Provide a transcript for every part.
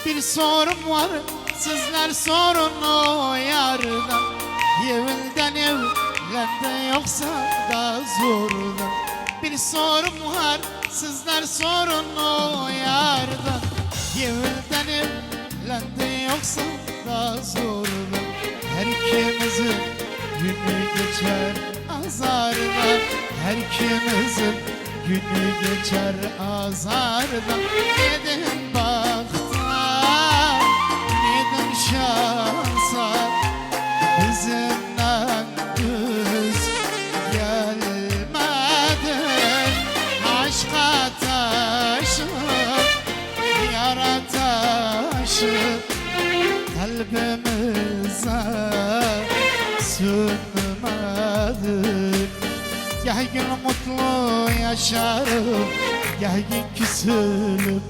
Bir sorum var, sizler sorun o yardan. Evvelden evlendi yoksa da zordan. Bir sorum var, sizler sorun o yardan. Evvelden evlendi yoksa da zordan. Her ikimizin günü geçer azardan. Her ikimizin günü geçer azardan. Neden baktan, neden şansa bizimden düz gelmedin. Aşka taşıp, yara taşıp kalbimize sürmedin. Gel gün mutlu yaşarım, gel gün küsülüp,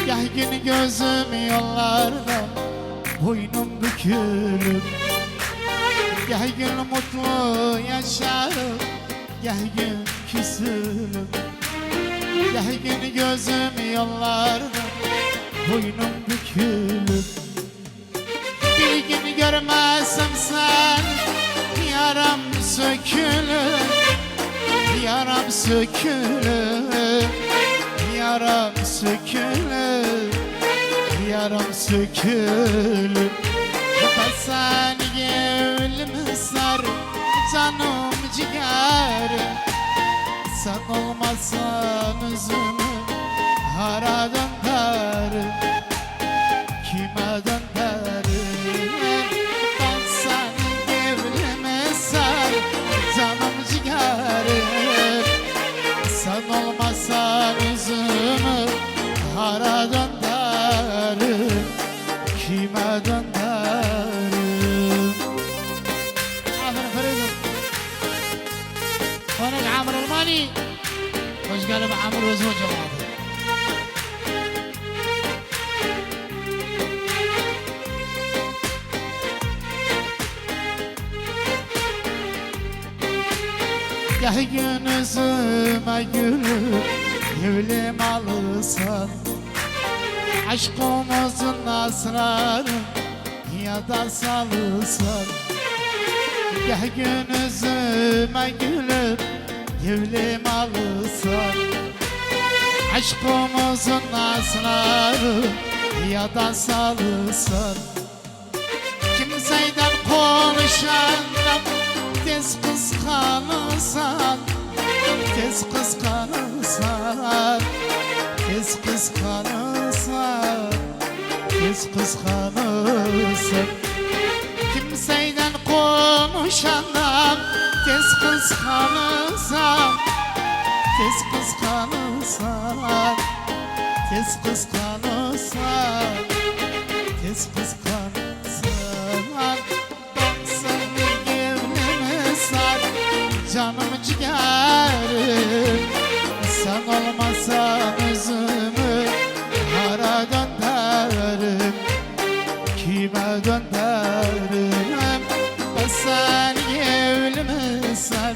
gel gün gözüm yollarda, boynum bükülüp. Gel gün mutlu yaşarım, gel gün küsülüp, gel gün gözüm yollarda, boynum bükülüp. Bir gün görmezsem sen, yaram sökülür, yaram sökülür, yaram sökülür, yaram sökülür. Ben seni gönlümü sar, canım ciğerim. Sen olmazsan üzümü hara döndürüm, kime döndürüm? Ben seni gönlümü sar, canım ciğerim. Sen olmazsan üzümü hara döndürüm, kime döndürüm? Aferin Feridun. Konak Amr Almani. Hoş geldin Amr Özhoca vardı. Gel gün yüzüme gülüp evlim alırsan. Aşkımızın asrarı ya da salırsan. Gel gün yüzüme gülüp evlim alırsan. Aşkımızın asrarı ya da salırsan. Kimseyden konuşandan tez kıskanırsan, tez kıskanırsan, tez kıskanırsan, tez kıskanırsan. Kimseyden konuşandan tez kıskanırsan, tez kıskanırsan, tez kıskanırsan, tez kıskanırsan. Ben seni gönlüme sar, canım ciğerim. Sen olmazsan üzümü hara döndürüm, kime döndürüm? Ben seni gönlüme sar,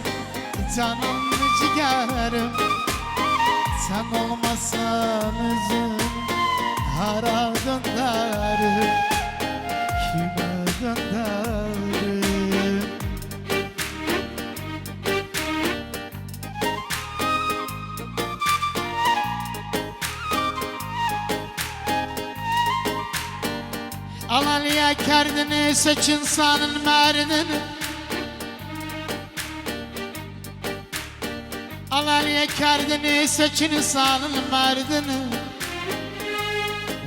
canım ciğerim. Sen olmazsan üzümü hara döndürüm, kime döndürüm? Alaliye kerdini seç insanın merdini. Alaliye kerdini seç insanın merdini.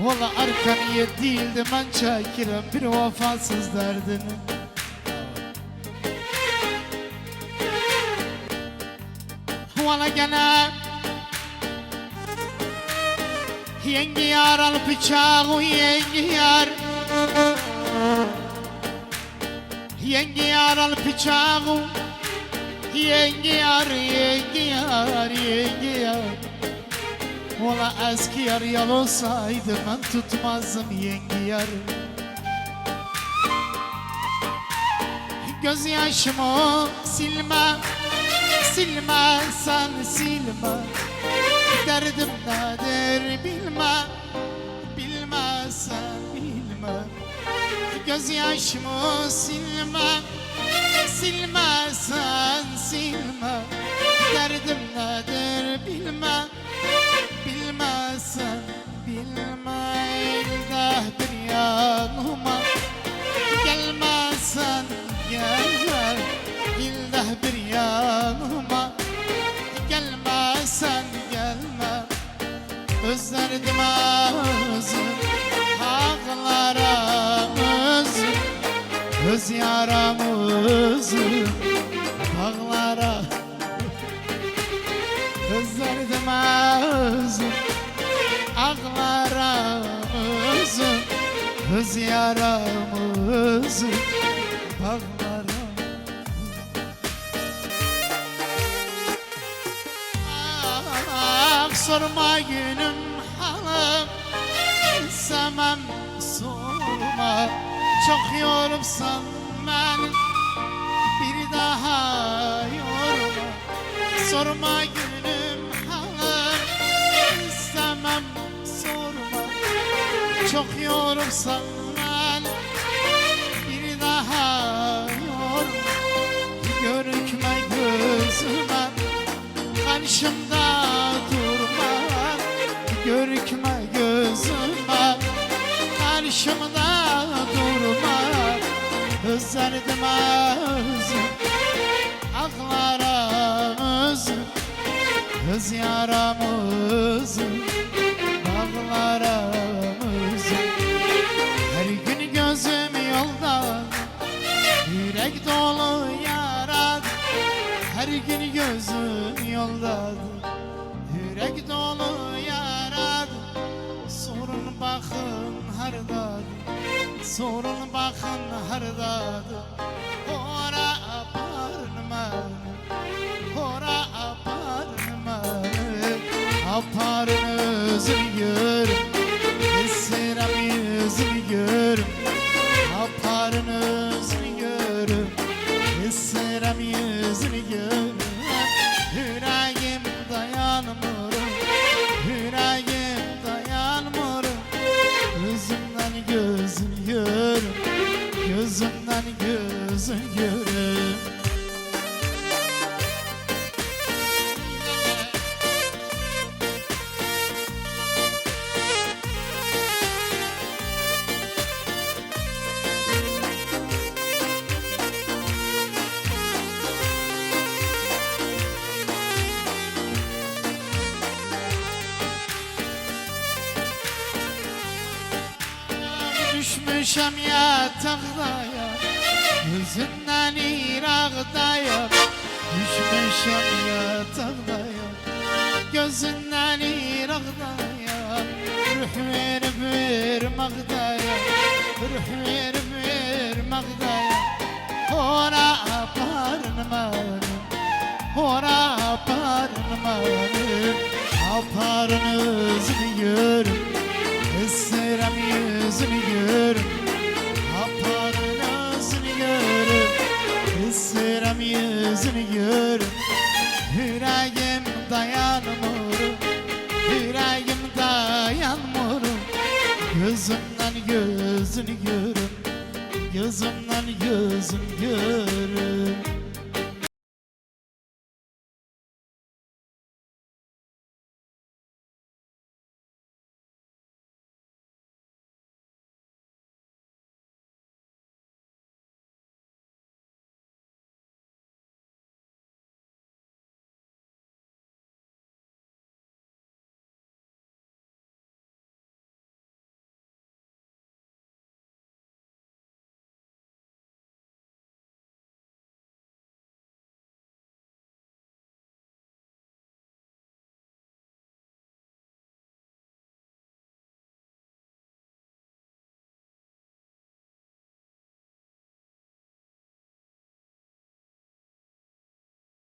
Valla arkanıya değildi ben çekirem bir vefasız derdini. Valla gene yenge yar al bıçağı yenge yar. Yenge yar al bıçağı, yenge yar, yenge yar, yenge yar. Ola eski yar yal olsaydı ben tutmazdım yenge yar. Gözyaşımı silme, silme sen silme. Derdim nedir bilme, bilme Gözyaşımı silme, silme sen silme. Derdim nedir bilme, bilme sen bilme. İldah bir yanıma gelme sen gelme. İldah bir yanıma gelme sen gelme. Özlerdim ağzım ağlarımızı, öz yaramızı bağlara. Özlerdim ağzım ağlarımızı, öz yaramızı bağlara. Ah, sorma günüm halim, sevmem sorma. Çok yorupsan beni, bir daha yorma. Sorma günüm halim, sevmem sorma. Çok yorupsan beni, bir daha yorma. Görükme gözüme, karşımda durma. Görükme gözüme, karşımda durma. Özlerdim ağzım ağlarımızı, öz yaramızı bağlarımızı. Her gün gözüm yolda, yürek dolu yaradı. Her gün gözüm yolda, yürek dolu yaradı. Sorun bakın hardadır, sorun bakın hardadır. Ora aparma, ora aparma. Aparın özünü görüm, esirem yüzünü görüm. Aparın özünü görüm, esirem yüzünü görüm. Yüreğim dayanmıyor, yüreğim dayanmıyor. Gözümden gözün görüm, gözümden gözün görüm. Düşmüşem yatakdaya, gözünden irakdaya. Düşmüşem yatakdaya, gözünden irakdaya. Ruh verip vermekdaya, ruh verip vermekdaya. Ora aparma, ora aparma. Aparın özünü görüm, esirem yüzünü görüm. Aparın özünü görüm, esirem yüzünü görüm. Yüreğim dayanmıyor, yüreğim dayanmıyor. Gözümden gözünü görüm, gözümden gözüm görüm.